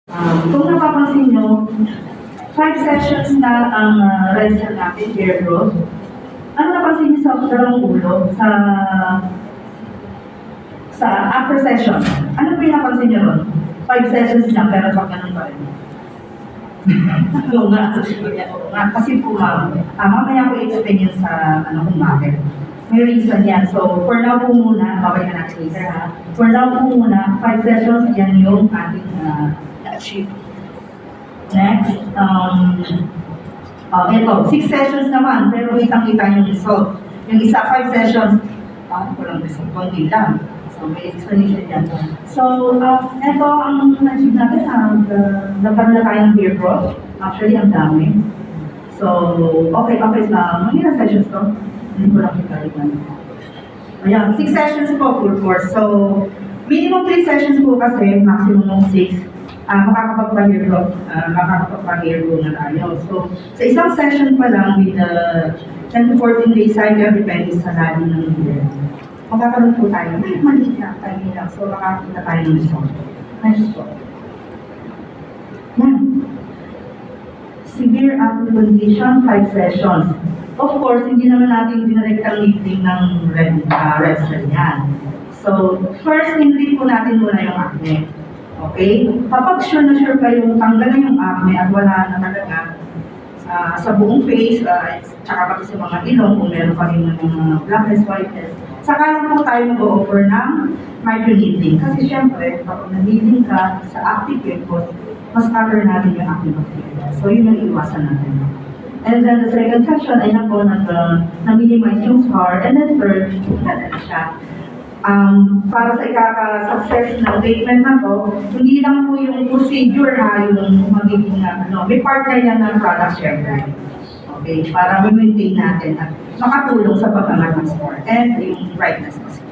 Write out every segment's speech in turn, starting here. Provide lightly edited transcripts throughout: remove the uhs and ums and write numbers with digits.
Kung napapansin nyo, 5 sessions na ang register natin, hair growth. Ano napansin niyo sa dalawang ulo, sa after session? Ano po yung napansin niyo ron? 5 sessions lang, pero pag ganun pa rin. Oo nga, kasi po mamaya ko i-explain yun sa kung bakit. May reason yan. So, for now po muna, babay na natin later ha. For now po muna, 5 sessions, yan yung ating na-achieve. Next, ito, 6 sessions naman, pero kitang-kita yung result. Yung isa, 5 sessions, walang result, konti lang. So, may explanation yan. So, ito ang na-achieve natin, nagkaroon na tayo ng hair growth. Actually, ang dami. So, okay lang. Mga sessions to? Hindi ko lang kitalikan. Ayan, 6 sessions po, full course. So, minimum 3 sessions po kasi, maximum 6. Makakapagpa-hair growth, makakapagpa-hair grow na tayo. So, sa isang session pa lang with 10 to 14 day cycle, depende sa lalim ng hair. Magkakaroon po tayo, maliit na, tiny lang. So, makakita tayo ng result. Next po. Yan. Severe acne condition, 5 sessions. Of course, hindi naman natin dinirektang lifting ng red cell yan. So, first, hindi po natin muna yung acne. Okay? Kapag sure na sure kayong tanggal na yung acne at wala na talaga sa buong face, tsaka pati sa mga ilong, kung meron pa rin ng blackness, whiteness, saka lang po tayo mag-offer ng microneedling. Kasi syempre, kapag nag-needling ka sa active pimples, mas cover natin yung active bacteria. So, yun yung iwasan natin. And then the second section ay na po na-minimize yung scar. And then third, na siya. Para sa ikaka-success ng treatment na to, hindi lang po yung procedure yung magiging may partner yan ng product syempre. Okay, para ma-maintain natin at makatulong sa pag-angat ng score and yung brightness ng skin.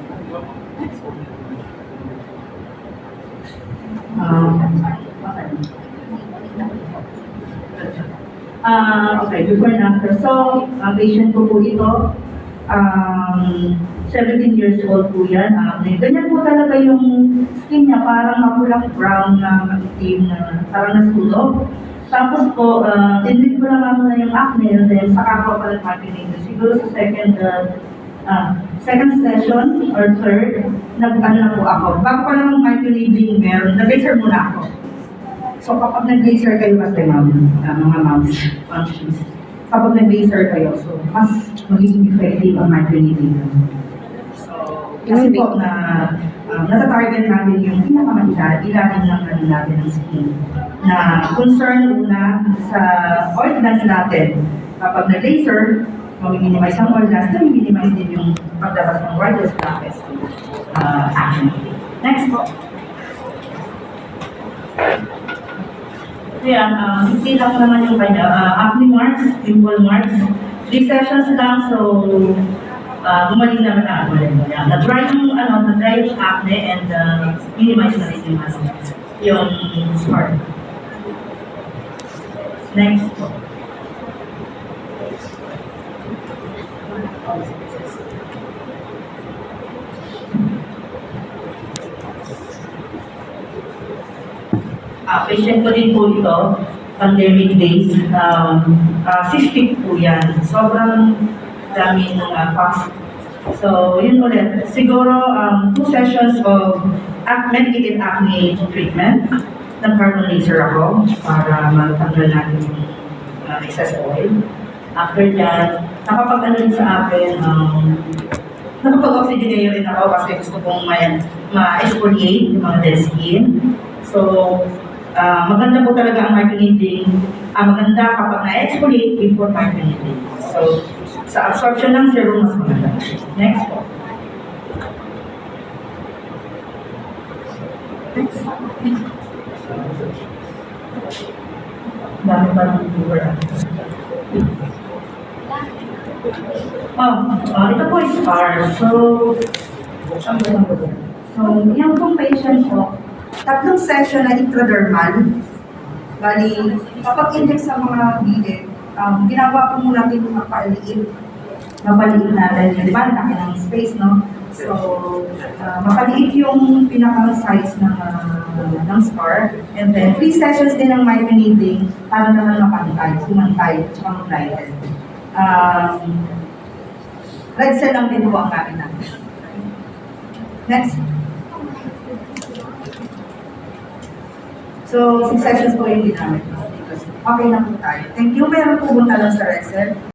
Okay, before and after. So, patient ko po ito. 17 years old po yan. Ganyan po talaga yung skin niya, parang mapulang brown na maitim na parang nasunog. Tapos po, tindig ko lang muna yung acne and then saka po pala marketing. Siguro sa second session or third, nag-ano na po ako. Bago pa lang microneedling meron, nag-laser muna ako. So kapag nag-laser kayo kasi mga moms, functions, kapag nag-laser kayo, so mas magiging effective ang microneedling. Kasi po natatarget natin yung ilalim ng natin ng skin. Na concern una sa oil glands natin. Kapag na-laser, mamiminimise ang oil glands, mamiminimise din yung paglabas ng whiteless blackness action. Next po. Ayan, hindi lang naman yung kanya. Acne marks, pimple marks. 3 sessions lang, so gumaling naman na ako. Na-dry yung acne and minimize na rin yung scar. Next po. Patient ko din po ito, pandemic days, cystic po yan. Sobrang dami ng past. So, yun ulit. Siguro, 2 sessions of medicated acne treatment. Nag-carbon laser ako para matanggal natin yung excess oil. After that, nakapag-ano rin sa akin, nakapag-oxygenate rin ako kasi gusto kong ma-exfoliate yung mga dead skin. So, maganda po talaga ang microneedling. Maganda kapag na-exfoliate before microneedling. So, sa absorption ng serum, mas maganda. Next po. Next. Dami pa ng viewer. Ito po is scar. So, yung pong patient po, 3 session na intradermal. Bali, kapag index sa mga gilid, ginagawa po muna natin yung mapaliit natin. Di ba? Laki ng space, no? So, mapaliit yung pinaka-size ng scar. And then, 3 sessions din ng microneedling para naman mapantay, sumantay, at saka mag-lighten. Red cell lang din po ang natin natin. Next. So, 6 sessions po yung ginamit ko. Okay na po tayo. Thank you. Meron pumunta lang sa red cell.